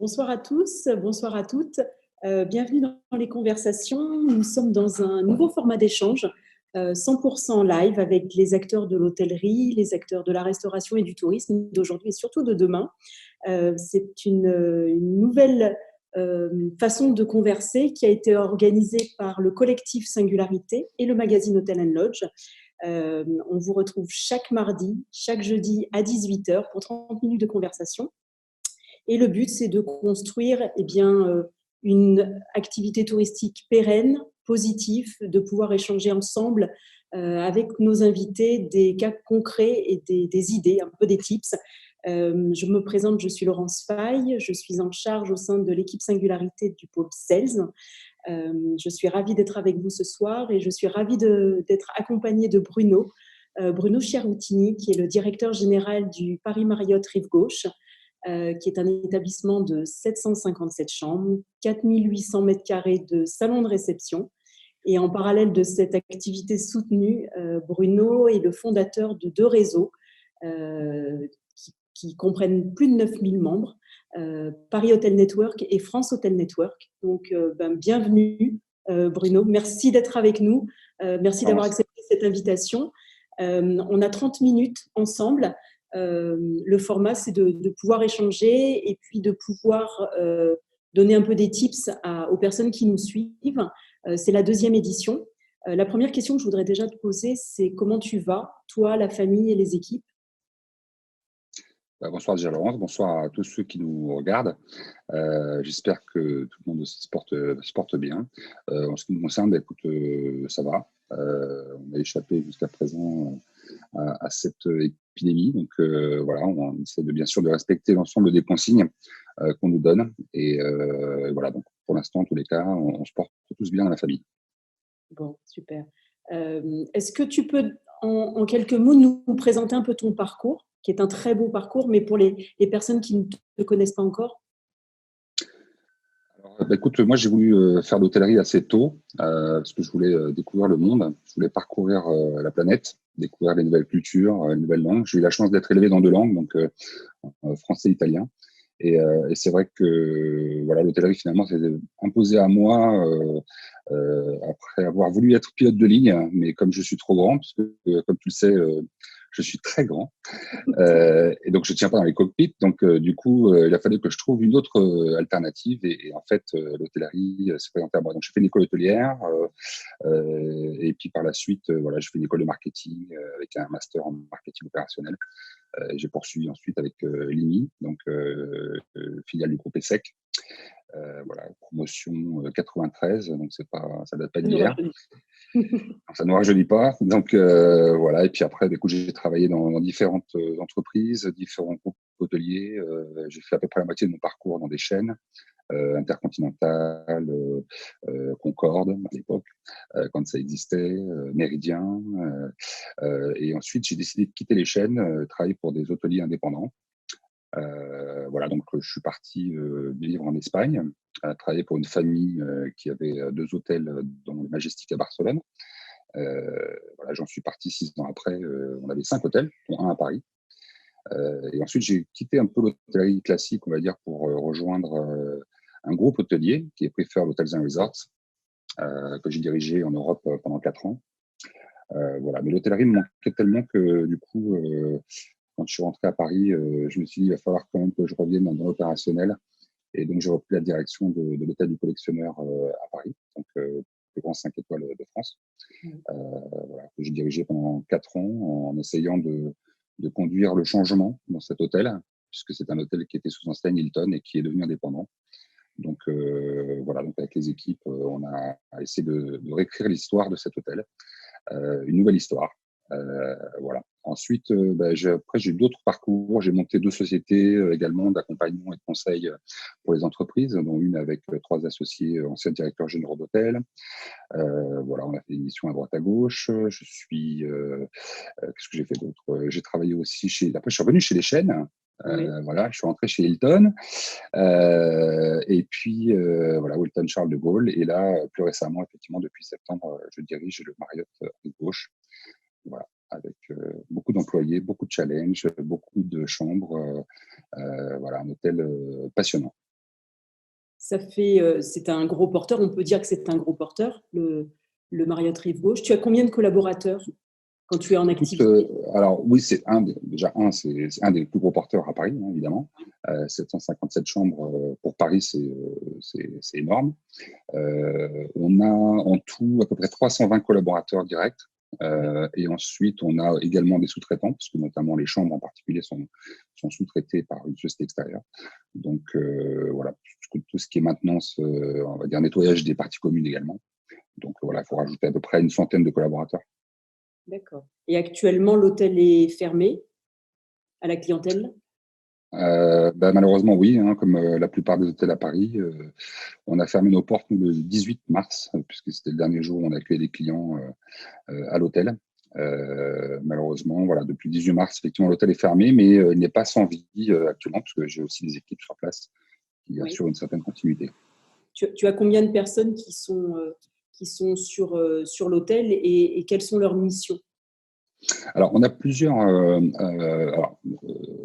Bonsoir à tous, bonsoir à toutes. Bienvenue dans les conversations. Nous sommes dans un nouveau format d'échange, 100% live avec les acteurs de l'hôtellerie, les acteurs de la restauration et du tourisme d'aujourd'hui et surtout de demain. C'est une nouvelle façon de converser qui a été organisée par le collectif Singularité et le magazine Hotel & Lodge. On vous retrouve chaque mardi, chaque jeudi à 18h pour 30 minutes de conversation. Et le but, c'est de construire une activité touristique pérenne, positive, de pouvoir échanger ensemble avec nos invités des cas concrets et des idées, un peu des tips. Je me présente, je suis Laurence Faye, je suis en charge au sein de l'équipe Singularité du pôle Sales. Je suis ravie d'être avec vous ce soir et je suis ravie d'être accompagnée de Bruno, Bruno Chiaroutini, qui est le directeur général du Paris Marriott Rive Gauche, qui est un établissement de 757 chambres, 4800 mètres carrés de salon de réception. Et en parallèle de cette activité soutenue, Bruno est le fondateur de deux réseaux qui comprennent plus de 9000 membres, Paris Hotel Network et France Hotel Network. Donc, bienvenue Bruno, merci d'être avec nous, merci d'avoir accepté cette invitation. On a 30 minutes ensemble. Le format, c'est de pouvoir échanger et puis de pouvoir donner un peu des tips aux personnes qui nous suivent. C'est la deuxième édition. La première question que je voudrais déjà te poser, c'est comment tu vas, toi, la famille et les équipes? Bonsoir déjà Laurence, bonsoir à tous ceux qui nous regardent. J'espère que tout le monde se porte bien. En ce qui nous concerne, écoute, ça va. On a échappé jusqu'à présent à cette épidémie. Donc voilà, on essaie bien sûr de respecter l'ensemble des consignes qu'on nous donne. Et voilà, donc pour l'instant, en tous les cas, on se porte tous bien dans la famille. Bon, super. Est-ce que tu peux, en quelques mots, nous présenter un peu ton parcours, qui est un très beau parcours, mais pour les personnes qui ne te connaissent pas encore? Écoute, moi j'ai voulu faire de l'hôtellerie assez tôt parce que je voulais découvrir le monde, je voulais parcourir la planète, découvrir les nouvelles cultures, les nouvelles langues. J'ai eu la chance d'être élevé dans deux langues, donc français et italien. Et c'est vrai que voilà, l'hôtellerie finalement s'est imposée à moi après avoir voulu être pilote de ligne, mais comme je suis trop grand, parce que comme tu le sais, je suis très grand. Et donc, je ne tiens pas dans les cockpits. Donc, du coup, il a fallu que je trouve une autre alternative. Et en fait, l'hôtellerie s'est présentée à moi. Donc, j'ai fait une école hôtelière. Et puis, par la suite, voilà, j'ai fait une école de marketing avec un master en marketing opérationnel. J'ai poursuivi ensuite avec l'IMI, donc filiale du groupe ESSEC. Voilà, promotion 93, donc ça date pas d'hier. Ça ne nous rajeunit pas. Donc voilà. Et puis après, du coup, j'ai travaillé dans différentes entreprises, différents groupes hôteliers. J'ai fait à peu près la moitié de mon parcours dans des chaînes Intercontinental, Concorde à l'époque, quand ça existait, Méridien. Et ensuite, j'ai décidé de quitter les chaînes, travailler pour des hôteliers indépendants. Voilà, donc je suis parti vivre en Espagne, travailler pour une famille qui avait deux hôtels dans le Majestic à Barcelone. Voilà, j'en suis parti 6 ans après. On avait 5 hôtels, dont un à Paris. Et ensuite, j'ai quitté un peu l'hôtellerie classique, on va dire, pour rejoindre un groupe hôtelier qui est Preferred Hotels and Resorts, que j'ai dirigé en Europe pendant 4 ans. Voilà. Mais l'hôtellerie me manquait tellement que, du coup, quand je suis rentré à Paris, je me suis dit, il va falloir quand même que je revienne dans l'opérationnel. Et donc, j'ai repris la direction de l'hôtel du collectionneur à Paris, donc le plus grand 5 étoiles de France. Voilà, que j'ai dirigé pendant 4 ans en essayant de conduire le changement dans cet hôtel, puisque c'est un hôtel qui était sous enseigne Hilton et qui est devenu indépendant. Donc voilà, donc avec les équipes, on a essayé de réécrire l'histoire de cet hôtel, une nouvelle histoire. Voilà. Ensuite, après, j'ai eu d'autres parcours. J'ai monté 2 sociétés également d'accompagnement et de conseil pour les entreprises, dont une avec 3 associés, anciens directeurs généraux d'hôtel. Voilà, on a fait des missions à droite à gauche. Qu'est-ce que j'ai fait d'autre? J'ai travaillé aussi après, je suis revenu chez les chaînes. Oui. Voilà, je suis rentré chez Hilton. Et puis, voilà, Hilton Charles de Gaulle. Et là, plus récemment, effectivement, depuis septembre, je dirige le Marriott Rive Gauche. Voilà, avec beaucoup d'employés, beaucoup de challenges, beaucoup de chambres. Voilà, un hôtel passionnant. C'est un gros porteur, on peut dire que c'est un gros porteur, le Marriott Rive Gauche. Tu as combien de collaborateurs quand tu es en Écoute, activité? alors oui, c'est un des plus gros porteurs à Paris, hein, évidemment. 757 chambres pour Paris, c'est énorme. On a en tout à peu près 320 collaborateurs directs. Et ensuite, on a également des sous-traitants, parce que notamment les chambres en particulier sont sous-traitées par une société extérieure. Donc voilà, tout ce qui est maintenance, on va dire nettoyage des parties communes également. Donc voilà, il faut rajouter à peu près une centaine de collaborateurs. D'accord. Et actuellement, l'hôtel est fermé à la clientèle? Malheureusement, oui, hein, comme la plupart des hôtels à Paris. On a fermé nos portes nous, le 18 mars, puisque c'était le dernier jour où on accueillait des clients à l'hôtel. Malheureusement, voilà, depuis le 18 mars, effectivement, l'hôtel est fermé, mais il n'est pas sans vie actuellement, puisque j'ai aussi des équipes sur place qui assurent une certaine continuité. Tu as combien de personnes qui sont sur l'hôtel et quelles sont leurs missions? Alors, on a plusieurs.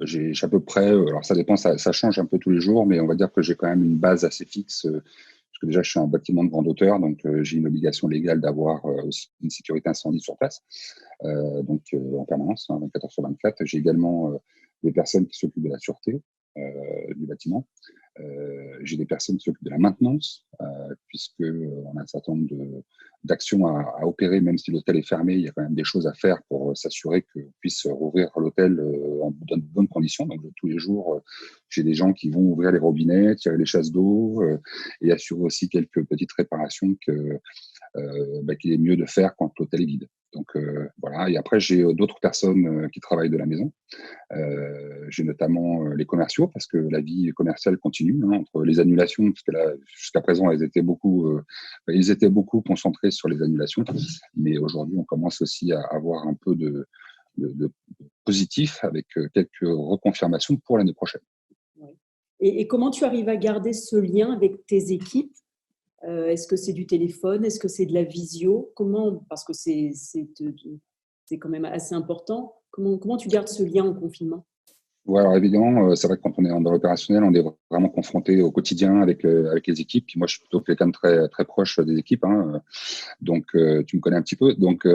J'ai à peu près. Alors, ça dépend, ça change un peu tous les jours, mais on va dire que j'ai quand même une base assez fixe. Parce que déjà, je suis un bâtiment de grande hauteur, donc j'ai une obligation légale d'avoir aussi une sécurité incendie sur place, en permanence, hein, 24 heures sur 24. J'ai également des personnes qui s'occupent de la sûreté du bâtiment. J'ai des personnes qui s'occupent de la maintenance, puisque on a un certain nombre d'actions à opérer, même si l'hôtel est fermé, il y a quand même des choses à faire pour s'assurer qu'on puisse rouvrir l'hôtel en de bonnes conditions. Donc tous les jours, j'ai des gens qui vont ouvrir les robinets, tirer les chasses d'eau et assurer aussi quelques petites réparations qu'il est mieux de faire quand l'hôtel est vide. Donc voilà. Et après, j'ai d'autres personnes qui travaillent de la maison. J'ai notamment les commerciaux, parce que la vie commerciale continue, hein, entre les annulations, parce que là, jusqu'à présent, ils étaient beaucoup concentrés sur les annulations. Mais aujourd'hui, on commence aussi à avoir un peu de positif avec quelques reconfirmations pour l'année prochaine. Et comment tu arrives à garder ce lien avec tes équipes? Est-ce que c'est du téléphone? Est-ce que c'est de la visio? Comment? Parce que c'est quand même assez important. Comment tu gardes ce lien en confinement? Ouais, alors évidemment, c'est vrai que quand on est dans l'opérationnel, on est vraiment confronté au quotidien avec les équipes. Puis moi, je suis plutôt quelqu'un de très, très proche des équipes, hein. Donc, tu me connais un petit peu. Donc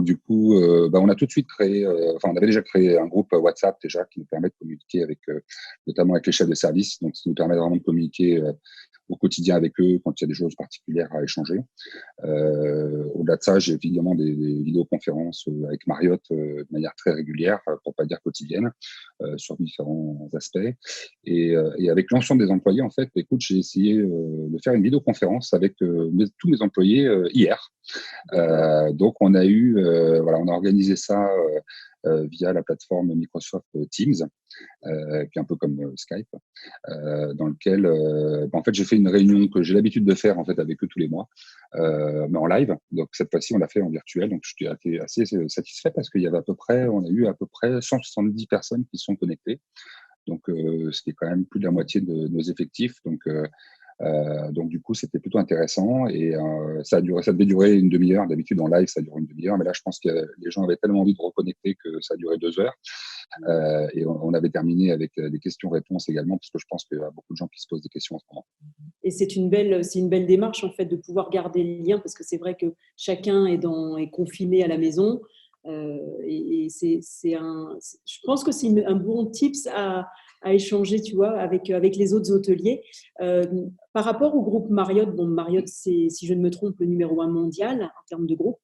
du coup, on a tout de suite créé, on avait déjà créé un groupe WhatsApp déjà qui nous permet de communiquer notamment avec les chefs de service. Donc, ça nous permet vraiment de communiquer au quotidien avec eux quand il y a des choses particulières à échanger. Au-delà de ça, j'ai évidemment des vidéoconférences avec Marriott de manière très régulière, pour pas dire quotidienne, sur différents aspects. Et avec l'ensemble des employés, en fait, écoute, j'ai essayé de faire une vidéoconférence avec tous mes employés hier. Donc, on a organisé ça via la plateforme Microsoft Teams, qui est un peu comme Skype, dans lequel en fait j'ai fait une réunion que j'ai l'habitude de faire en fait avec eux tous les mois, mais en live. Donc cette fois-ci on l'a fait en virtuel. Donc j'étais assez satisfait parce qu'il y avait on a eu à peu près 170 personnes qui sont connectées. Donc ce qui est quand même plus de la moitié de nos effectifs. Donc du coup, c'était plutôt intéressant et ça devait durer une demi-heure. D'habitude, en live, ça dure une demi-heure, mais là, je pense que les gens avaient tellement envie de reconnecter que ça a duré 2 heures. Et on avait terminé avec des questions-réponses également, parce que je pense qu'il y a beaucoup de gens qui se posent des questions en ce moment. Et c'est une belle démarche, en fait, de pouvoir garder le lien, parce que c'est vrai que chacun est confiné à la maison. Je pense que c'est un bon tips à échanger, tu vois, avec les autres hôteliers. Par rapport au groupe Marriott, Marriott, c'est, si je ne me trompe, le numéro 1 mondial en termes de groupe.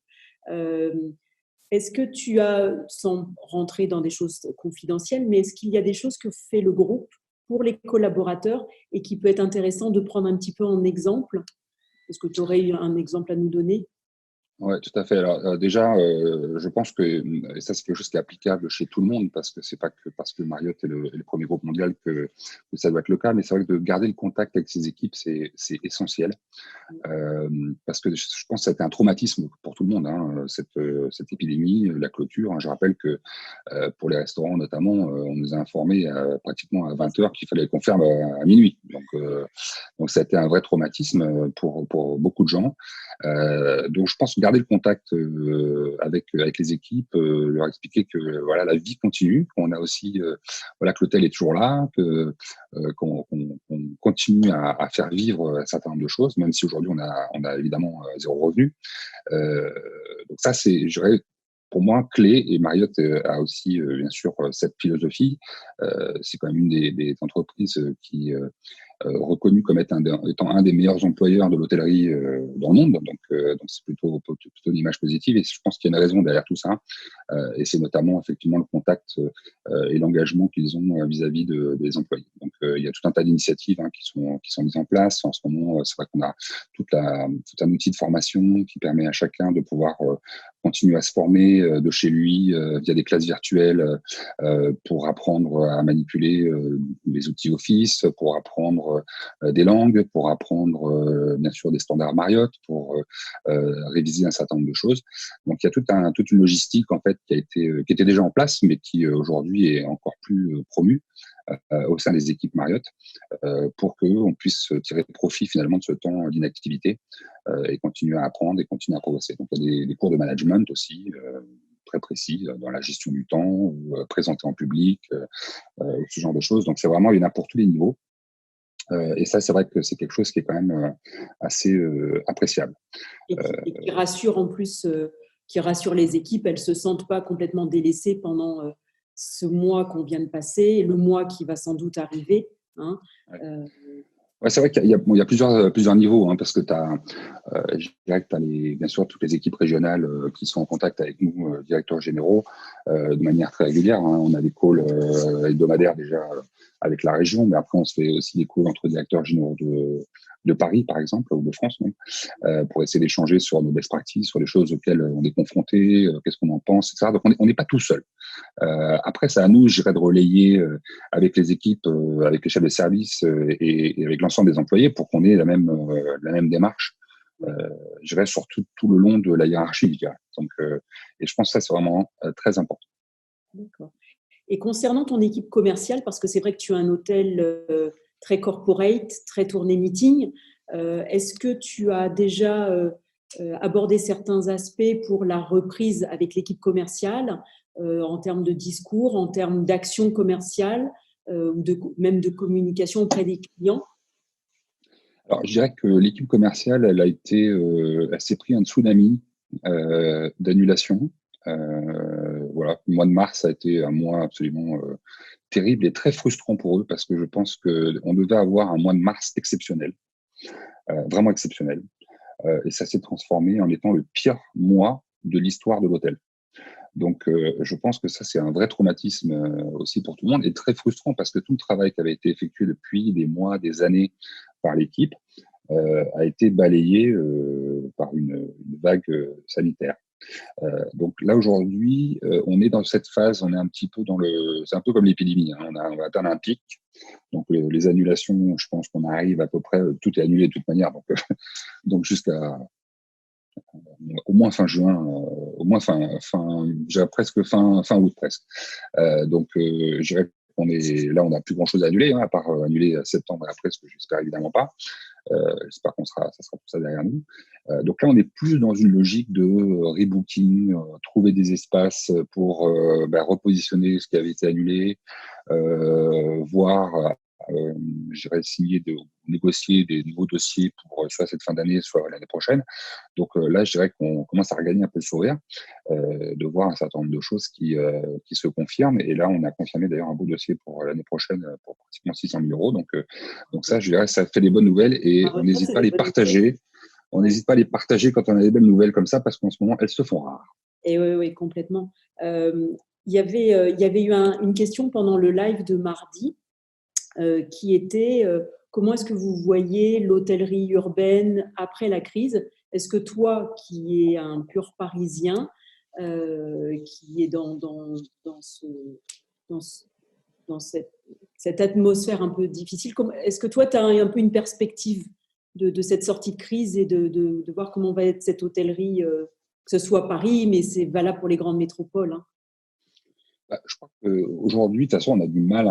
Est-ce que tu as, sans rentrer dans des choses confidentielles, mais est-ce qu'il y a des choses que fait le groupe pour les collaborateurs et qui peut être intéressant de prendre un petit peu en exemple? Est-ce que tu aurais un exemple à nous donner? Oui, tout à fait. Alors déjà, je pense que et ça c'est quelque chose qui est applicable chez tout le monde, parce que c'est pas que parce que Marriott est le premier groupe mondial que ça doit être le cas, mais c'est vrai que de garder le contact avec ses équipes, c'est essentiel. Parce que je pense que ça a été un traumatisme pour tout le monde, hein, cette épidémie, la clôture, hein. Je rappelle que pour les restaurants notamment, on nous a informé pratiquement à 20 heures qu'il fallait qu'on ferme à minuit. Donc ça a été un vrai traumatisme pour beaucoup de gens. Donc je pense que garder le contact avec les équipes, leur expliquer que voilà, la vie continue, qu'on a aussi voilà, que l'hôtel est toujours là, qu'on continue à faire vivre un certain nombre de choses, même si aujourd'hui on a évidemment zéro revenu. Euh, donc ça, c'est, je dirais, pour moi, clé. Et Marriott a aussi, bien sûr, cette philosophie. C'est quand même une des entreprises qui reconnu comme étant un des meilleurs employeurs de l'hôtellerie dans le monde. Donc c'est plutôt une image positive. Et je pense qu'il y a une raison derrière tout ça. Et c'est notamment effectivement le contact et l'engagement qu'ils ont vis-à-vis des employés. Donc il y a tout un tas d'initiatives qui sont mises en place. En ce moment, c'est vrai qu'on a tout un outil de formation qui permet à chacun de pouvoir continuer à se former de chez lui via des classes virtuelles pour apprendre à manipuler les outils Office, pour apprendre des langues, pour apprendre bien sûr des standards Marriott, pour réviser un certain nombre de choses. Donc il y a toute une logistique en fait qui était déjà en place, mais qui aujourd'hui est encore plus promue au sein des équipes Marriott pour qu'on puisse tirer profit finalement de ce temps d'inactivité et continuer à apprendre et continuer à progresser. Donc il y a des cours de management aussi très précis dans la gestion du temps ou présenter en public, ce genre de choses. Donc c'est vraiment, il y en a pour tous les niveaux. Et ça, c'est vrai que c'est quelque chose qui est quand même assez appréciable. Et qui rassure en plus, qui rassure les équipes. Elles ne se sentent pas complètement délaissées pendant ce mois qu'on vient de passer et le mois qui va sans doute arriver. Hein. Ouais. Ouais, c'est vrai qu'il y a plusieurs niveaux, hein, parce que je dirais que tu as bien sûr toutes les équipes régionales qui sont en contact avec nous, directeurs généraux, de manière très régulière. Hein. On a des calls hebdomadaires déjà avec la région, mais après on se fait aussi des calls entre directeurs généraux de Paris, par exemple, ou de France même, pour essayer d'échanger sur nos best practices, sur les choses auxquelles on est confronté, qu'est-ce qu'on en pense, etc. Donc on n'est pas tout seul. Après, c'est à nous, je dirais, de relayer avec les équipes, avec les chefs de service et avec l'ensemble des employés pour qu'on ait la même démarche, je dirais, sur tout le long de la hiérarchie, je dirais. Donc, et je pense que ça, c'est vraiment très important. D'accord. Et concernant ton équipe commerciale, parce que c'est vrai que tu as un hôtel très corporate, très tourné meeting, est-ce que tu as déjà abordé certains aspects pour la reprise avec l'équipe commerciale en termes de discours, en termes d'action commerciale ou même de communication auprès des clients? Alors, je dirais que l'équipe commerciale, elle s'est pris un tsunami d'annulation. Voilà, le mois de mars a été un mois absolument terrible et très frustrant pour eux parce que je pense qu'on devait avoir un mois de mars exceptionnel, vraiment exceptionnel. Et ça s'est transformé en étant le pire mois de l'histoire de l'hôtel. Donc, je pense que ça, c'est un vrai traumatisme aussi pour tout le monde et très frustrant parce que tout le travail qui avait été effectué depuis des mois, des années par l'équipe a été balayé par une vague sanitaire. Donc là, aujourd'hui, on est dans cette phase, on est un petit peu c'est un peu comme l'épidémie, hein, on va atteindre un pic. Donc les annulations, je pense qu'on arrive à peu près, tout est annulé de toute manière, donc jusqu'à au moins fin juin, au moins presque fin août presque. Je dirais qu'on est là, on n'a plus grand chose à annuler, hein, à part annuler septembre et après, ce que j'espère évidemment pas. J'espère ça sera tout ça derrière nous. Donc là, on est plus dans une logique de rebooking, trouver des espaces pour repositionner ce qui avait été annulé, voir, j'irais négocier des nouveaux dossiers pour soit cette fin d'année, soit l'année prochaine. Donc là, je dirais qu'on commence à regagner un peu le sourire, de voir un certain nombre de choses qui se confirment. Et là, on a confirmé d'ailleurs un beau dossier pour l'année prochaine pour pratiquement 600 000 euros. Donc ça, je dirais, ça fait des bonnes nouvelles et on n'hésite pas à les partager. On n'hésite pas à les partager quand on a des belles nouvelles comme ça, parce qu'en ce moment, elles se font rares. Et oui, complètement. Il y avait eu une question pendant le live de mardi qui était comment est-ce que vous voyez l'hôtellerie urbaine après la crise? Est-ce que toi, qui es un pur Parisien, qui est dans cette atmosphère un peu difficile, est-ce que toi, tu as un peu une perspective de cette sortie de crise et de voir comment va être cette hôtellerie, que ce soit Paris, mais c'est valable pour les grandes métropoles, hein? Je crois qu'aujourd'hui, de toute façon, on a du mal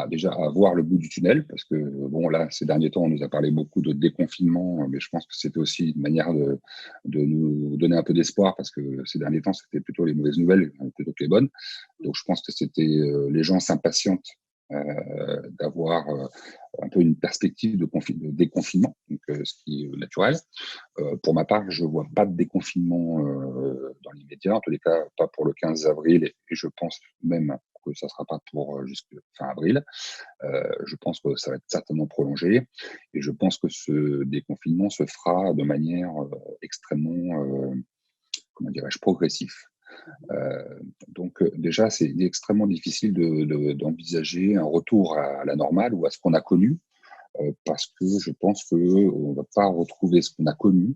déjà à voir le bout du tunnel, parce que bon là, ces derniers temps, on nous a parlé beaucoup de déconfinement, mais je pense que c'était aussi une manière de nous donner un peu d'espoir, parce que ces derniers temps, c'était plutôt les mauvaises nouvelles plutôt que les bonnes. Donc je pense que c'était les gens s'impatientent d'avoir un peu une perspective de déconfinement, donc, ce qui est naturel. Pour ma part, je ne vois pas de déconfinement dans l'immédiat, en tous les cas pas pour le 15 avril, et je pense même que ça ne sera pas pour jusqu'à fin avril. Je pense que ça va être certainement prolongé, et je pense que ce déconfinement se fera de manière extrêmement, comment dirais-je, progressif. Donc déjà, c'est extrêmement difficile d'envisager un retour à la normale ou à ce qu'on a connu, parce que je pense qu'on ne va pas retrouver ce qu'on a connu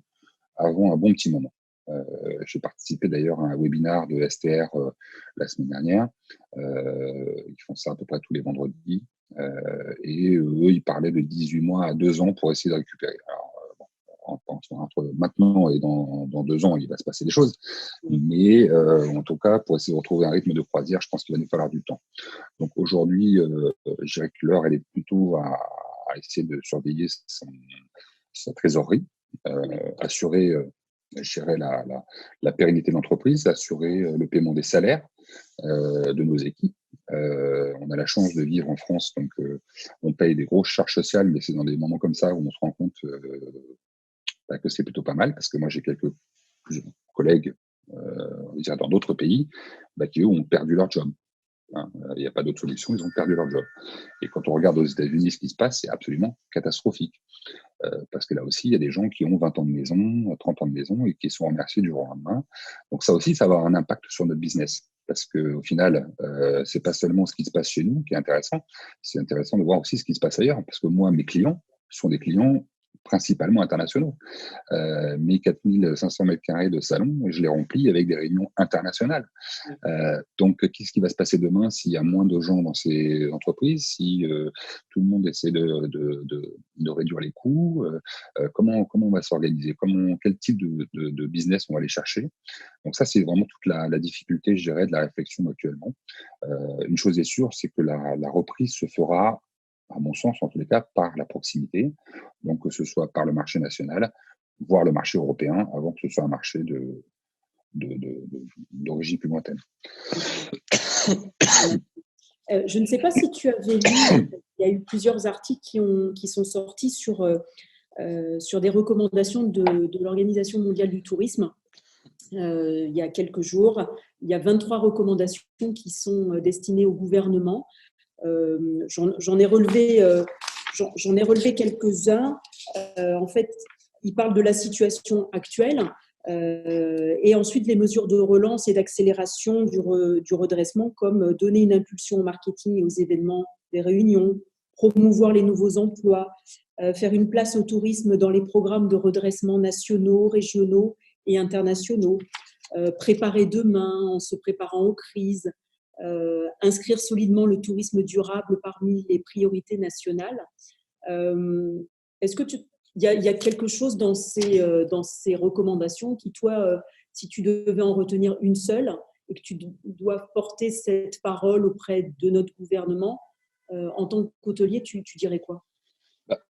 avant un bon petit moment. J'ai participé d'ailleurs à un webinaire de STR la semaine dernière. Ils font ça à peu près tous les vendredis. Et eux, ils parlaient de 18 mois à 2 ans pour essayer de récupérer. Alors, entre maintenant et dans 2 ans, il va se passer des choses. Mais en tout cas, pour essayer de retrouver un rythme de croisière, je pense qu'il va nous falloir du temps. Donc aujourd'hui, je dirais que l'heure, elle est plutôt à essayer de surveiller sa trésorerie, assurer je dirais la pérennité de l'entreprise, assurer le paiement des salaires de nos équipes. On a la chance de vivre en France, donc on paye des grosses charges sociales, mais c'est dans des moments comme ça où on se rend compte que c'est plutôt pas mal, parce que moi j'ai quelques collègues on va dire dans d'autres pays qui eux ont perdu leur job. Il n'y a pas d'autre solution, ils ont perdu leur job. Et quand on regarde aux États-Unis ce qui se passe, c'est absolument catastrophique. Parce que là aussi, il y a des gens qui ont 20 ans de maison, 30 ans de maison et qui sont remerciés du jour au lendemain. Donc ça aussi, ça va avoir un impact sur notre business. Parce qu'au final, c'est pas seulement ce qui se passe chez nous qui est intéressant, c'est intéressant de voir aussi ce qui se passe ailleurs. Parce que moi, mes clients sont des clients principalement internationaux. Mes 4500 mètres carrés de salon, je les remplis avec des réunions internationales. Donc, qu'est-ce qui va se passer demain s'il y a moins de gens dans ces entreprises, si tout le monde essaie de réduire les coûts, comment on va s'organiser, quel type de business on va aller chercher. Donc ça, c'est vraiment toute la difficulté, je dirais, de la réflexion actuellement. Une chose est sûre, c'est que la reprise se fera, à mon sens, en tous les cas, par la proximité, donc que ce soit par le marché national, voire le marché européen, avant que ce soit un marché d'origine plus lointaine. Je ne sais pas si tu avais lu, il y a eu plusieurs articles qui sont sortis sur des recommandations de l'Organisation mondiale du tourisme. Il y a quelques jours, il y a 23 recommandations qui sont destinées au gouvernement. J'en ai relevé quelques-uns. En fait, ils parlent de la situation actuelle et ensuite les mesures de relance et d'accélération du redressement, comme donner une impulsion au marketing et aux événements, des réunions, promouvoir les nouveaux emplois, faire une place au tourisme dans les programmes de redressement nationaux, régionaux et internationaux, préparer demain en se préparant aux crises, inscrire solidement le tourisme durable parmi les priorités nationales. Est-ce que il y a quelque chose dans ces recommandations qui, toi, si tu devais en retenir une seule et que tu dois porter cette parole auprès de notre gouvernement, en tant qu'hôtelier, tu dirais quoi?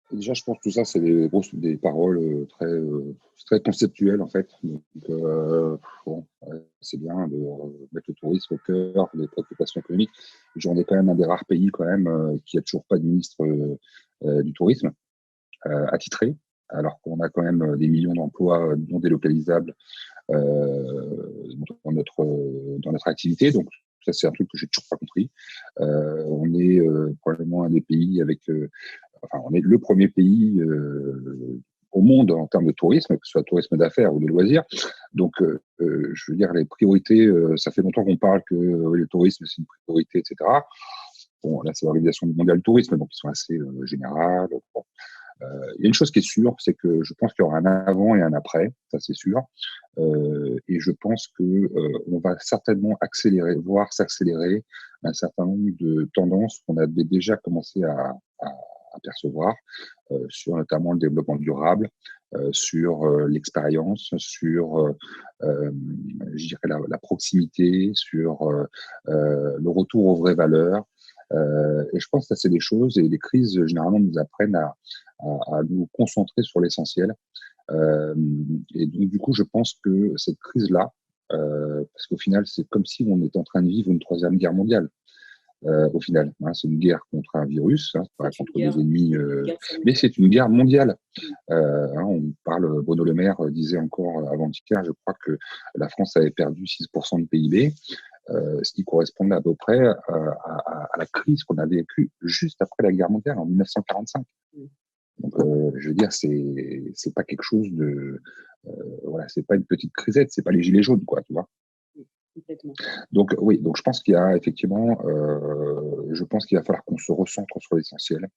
Déjà, je pense que tout ça, c'est des paroles très conceptuelles, en fait. Donc, c'est bien de mettre le tourisme au cœur des préoccupations économiques. On est quand même un des rares pays, quand même, qui n'a toujours pas de ministre du tourisme attitré, alors qu'on a quand même des millions d'emplois non délocalisables dans notre activité. Donc, ça, c'est un truc que j'ai toujours pas compris. On est probablement un des pays on est le premier pays au monde en termes de tourisme, que ce soit tourisme d'affaires ou de loisirs. Donc, je veux dire, les priorités, ça fait longtemps qu'on parle que le tourisme, c'est une priorité, etc. Bon, là, c'est l'Organisation mondiale du tourisme, donc ils sont assez générales. Bon. Il y a une chose qui est sûre, c'est que je pense qu'il y aura un avant et un après, ça c'est sûr. Et je pense que on va certainement voire s'accélérer un certain nombre de tendances qu'on avait déjà commencé à percevoir, sur notamment le développement durable, sur l'expérience, sur je dirais la proximité, sur le retour aux vraies valeurs. Et je pense que ça, c'est des choses, et les crises, généralement, nous apprennent à nous concentrer sur l'essentiel. Et donc, du coup, je pense que cette crise-là, parce qu'au final, c'est comme si on était en train de vivre une troisième guerre mondiale. Au final, hein, c'est une guerre contre un virus, hein, pas C'est une contre des guerre, ennemis, guerre mais sanitaire. c'est une guerre mondiale. Hein, on parle, Bruno Le Maire disait encore avant-hier, je crois que la France avait perdu 6% de PIB, ce qui correspondait à peu près à la crise qu'on a vécue juste après la guerre mondiale en 1945. Donc, je veux dire, c'est pas quelque chose de, voilà, c'est pas une petite crisette, c'est pas les gilets jaunes, quoi, tu vois. Complètement. Donc oui, donc je pense qu'il y a effectivement, je pense qu'il va falloir qu'on se recentre sur l'essentiel,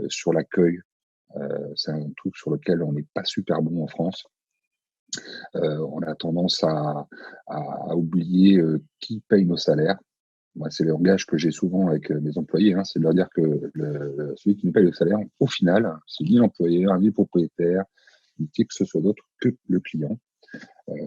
sur l'accueil. C'est un truc sur lequel on n'est pas super bon en France. On a tendance à oublier qui paye nos salaires. Moi, c'est le langage que j'ai souvent avec mes employés, hein, c'est de leur dire que celui qui nous paye le salaire, au final, c'est ni l'employeur, ni le propriétaire, ni qui que ce soit d'autre que le client.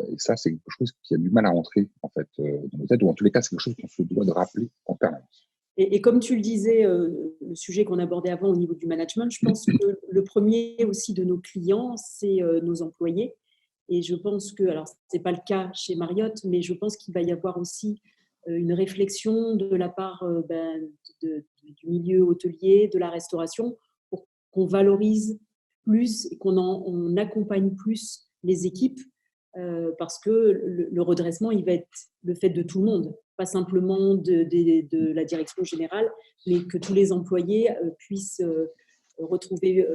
Et ça, c'est quelque chose qui a du mal à rentrer, en fait, dans nos têtes, ou en tous les cas, c'est quelque chose qu'on se doit de rappeler en permanence. Et comme tu le disais, le sujet qu'on abordait avant au niveau du management, je pense que le premier aussi de nos clients, c'est nos employés. Et je pense que, alors ce n'est pas le cas chez Marriott, mais je pense qu'il va y avoir aussi une réflexion de la part du milieu hôtelier, de la restauration, pour qu'on valorise plus et on accompagne plus les équipes, parce que le redressement, il va être le fait de tout le monde, pas simplement de la direction générale, mais que tous les employés puissent retrouver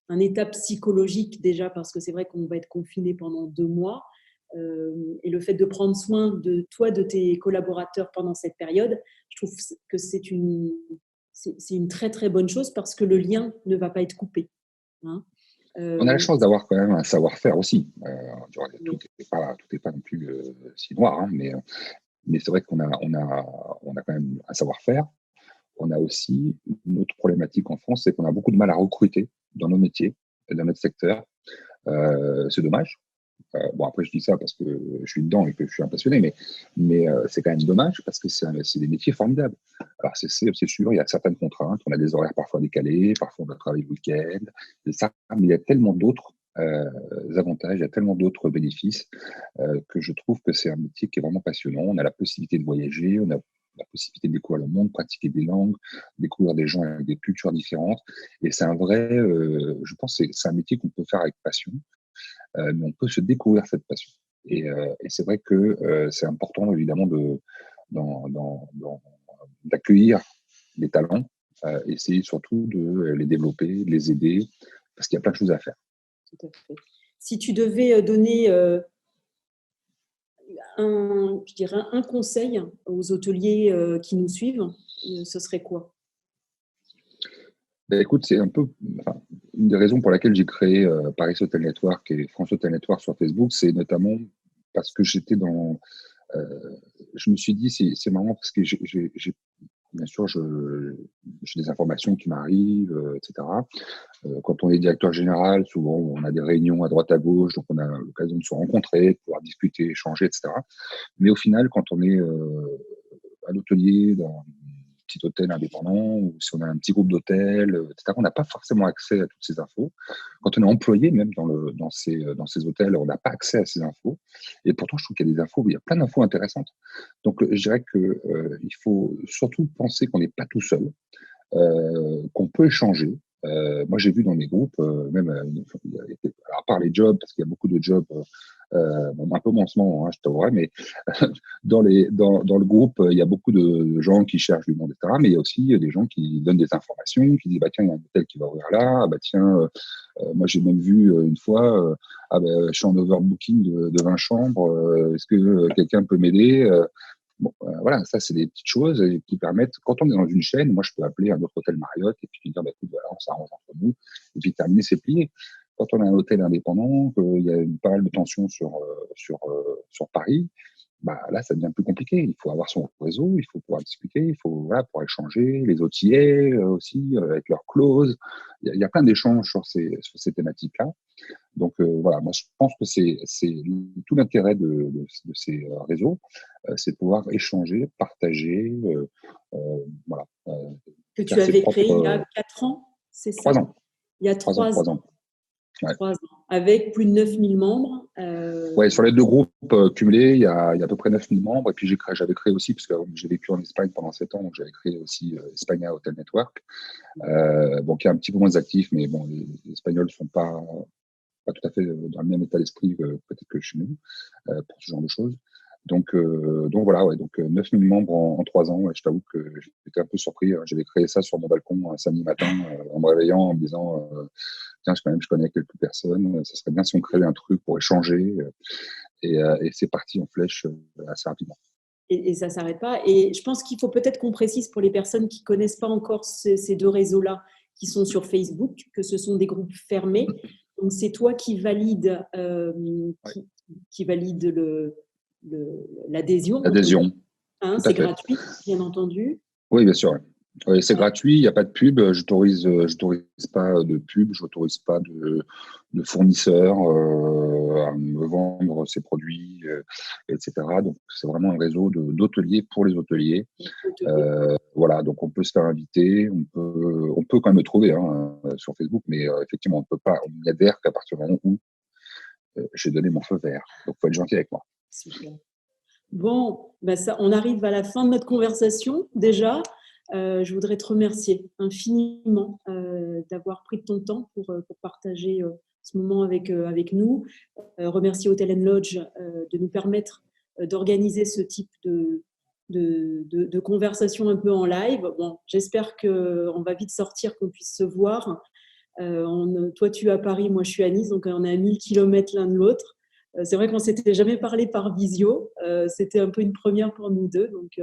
un état psychologique déjà, parce que c'est vrai qu'on va être confiné pendant 2 mois. Et le fait de prendre soin de toi, de tes collaborateurs pendant cette période, je trouve que c'est une très très bonne chose, parce que le lien ne va pas être coupé. Hein. On a la chance d'avoir quand même un savoir-faire aussi. Tout Oui. n'est pas non plus si noir, hein, mais c'est vrai qu'on a quand même un savoir-faire. On a aussi une autre problématique en France, c'est qu'on a beaucoup de mal à recruter dans nos métiers et dans notre secteur. C'est dommage. Bon, après, je dis ça parce que je suis dedans et que je suis un passionné, mais c'est quand même dommage parce que c'est des métiers formidables. Alors, c'est sûr, il y a certaines contraintes. On a des horaires parfois décalés, parfois on doit travailler le week-end, et ça, mais il y a tellement d'autres avantages, il y a tellement d'autres bénéfices que je trouve que c'est un métier qui est vraiment passionnant. On a la possibilité de voyager, on a la possibilité de découvrir le monde, pratiquer des langues, découvrir des gens avec des cultures différentes. Et c'est un vrai, je pense que c'est un métier qu'on peut faire avec passion, mais on peut se découvrir cette passion. Et c'est vrai que c'est important, évidemment, d'accueillir les talents, essayer surtout de les développer, de les aider, parce qu'il y a plein de choses à faire. Tout à fait. Si tu devais donner je dirais un conseil aux hôteliers qui nous suivent, ce serait quoi? Ben, écoute, c'est un peu une des raisons pour laquelle j'ai créé Paris Hotel Network et France Hotel Network sur Facebook, c'est notamment parce que je me suis dit, c'est marrant parce que bien sûr, j'ai des informations qui m'arrivent, etc. Quand on est directeur général, souvent on a des réunions à droite à gauche, donc on a l'occasion de se rencontrer, de pouvoir discuter, échanger, etc. Mais au final, quand on est à l'hôtelier d'un petit hôtel indépendant, ou si on a un petit groupe d'hôtels, etc., on n'a pas forcément accès à toutes ces infos. Quand on est employé, même dans ces hôtels, on n'a pas accès à ces infos. Et pourtant, je trouve qu'il y a des infos, il y a plein d'infos intéressantes. Donc, je dirais qu'il faut surtout penser qu'on n'est pas tout seul, qu'on peut échanger. Moi, j'ai vu dans mes groupes, même à part les jobs, parce qu'il y a beaucoup de jobs, bon, un peu moins en ce moment, hein, je t'avouerai, mais dans le groupe, il y a beaucoup de gens qui cherchent du monde, etc. Mais il y a aussi des gens qui donnent des informations, qui disent, bah tiens, il y a un hôtel qui va ouvrir là, ah, bah tiens, moi j'ai même vu une fois, ah, bah, je suis en overbooking de 20 chambres, est-ce que quelqu'un peut m'aider? Bon, voilà, ça, c'est des petites choses qui permettent, quand on est dans une chaîne, moi, je peux appeler un autre hôtel Marriott et puis dire, bah, écoute, voilà, on s'arrange entre nous, et puis terminer, c'est plié. Quand on a un hôtel indépendant, qu'il y a pas mal de tensions sur Paris, là, ça devient plus compliqué. Il faut avoir son réseau, il faut pouvoir discuter, il faut pouvoir échanger, les outillés aussi, avec leurs clauses. Il y a plein d'échanges sur ces thématiques-là. Donc voilà, moi je pense que c'est tout l'intérêt de ces réseaux, c'est de pouvoir échanger, partager, voilà, Que tu faire ses avais créé il y propres a 4 ans, c'est 3 ça? ans, Il y a 3 ans, 3 3 ans. ans. Ouais. 3 ans. Avec plus de 9000 membres. Ouais, sur les deux groupes cumulés, il y a à peu près 9000 membres. Et puis j'avais créé aussi, parce que j'ai vécu en Espagne pendant 7 ans, donc j'avais créé aussi Espagna Hotel Network, bon, qui est un petit peu moins actif, mais bon, les Espagnols ne sont pas tout à fait dans le même état d'esprit que peut-être que chez nous, pour ce genre de choses. Donc voilà, ouais, donc 9000 membres en 3 ans. Ouais, je t'avoue que j'étais un peu surpris. J'avais créé ça sur mon balcon un samedi matin, en me réveillant, en me disant tiens, je connais quelques personnes, ça serait bien si on créait un truc pour échanger. Et c'est parti en flèche assez rapidement. Et ça ne s'arrête pas. Et je pense qu'il faut peut-être qu'on précise pour les personnes qui ne connaissent pas encore ces deux réseaux-là qui sont sur Facebook, que ce sont des groupes fermés. Donc, c'est toi qui valide, qui valide l'adhésion. L'adhésion, Hein, tout à c'est fait. gratuit, bien entendu. Oui, bien sûr. Oui, c'est gratuit, il n'y a pas de pub. J'autorise pas de pub, j'autorise pas de fournisseurs à me vendre ses produits, etc. Donc, c'est vraiment un réseau d'hôteliers pour les hôteliers. Voilà, donc on peut se faire inviter, on peut quand même me trouver sur Facebook, mais effectivement, on peut pas, on n'y adhère qu'à partir du moment où j'ai donné mon feu vert. Donc, il faut être gentil avec moi. Super. Bon, on arrive à la fin de notre conversation déjà. Je voudrais te remercier infiniment d'avoir pris de ton temps pour partager ce moment avec nous. Remercier Hotel & Lodge de nous permettre d'organiser ce type de conversation un peu en live. Bon, j'espère qu'on va vite sortir, qu'on puisse se voir. Toi, tu es à Paris, moi, je suis à Nice, donc on est à 1000 km l'un de l'autre. C'est vrai qu'on ne s'était jamais parlé par visio. C'était un peu une première pour nous deux. Donc,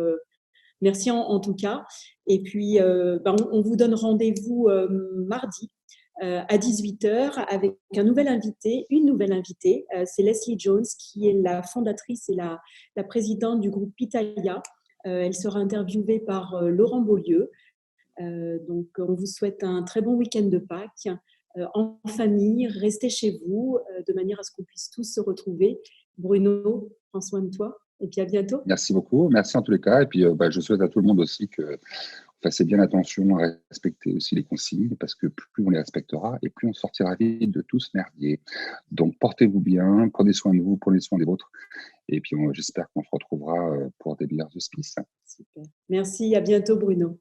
merci en tout cas. Et puis, on vous donne rendez-vous mardi à 18h avec une nouvelle invitée. C'est Leslie Jones, qui est la fondatrice et la présidente du groupe Pitaya. Elle sera interviewée par Laurent Beaulieu. Donc, on vous souhaite un très bon week-end de Pâques en famille. Restez chez vous de manière à ce qu'on puisse tous se retrouver. Bruno, prends soin de toi et puis à bientôt. Merci beaucoup, merci en tous les cas. Et puis, je souhaite à tout le monde aussi que vous fassiez bien attention à respecter aussi les consignes, parce que plus on les respectera et plus on sortira vite de tout ce merdier. Donc, portez-vous bien, prenez soin de vous, prenez soin des vôtres. Et puis, j'espère qu'on se retrouvera pour des meilleurs auspices. Super. Merci, à bientôt Bruno.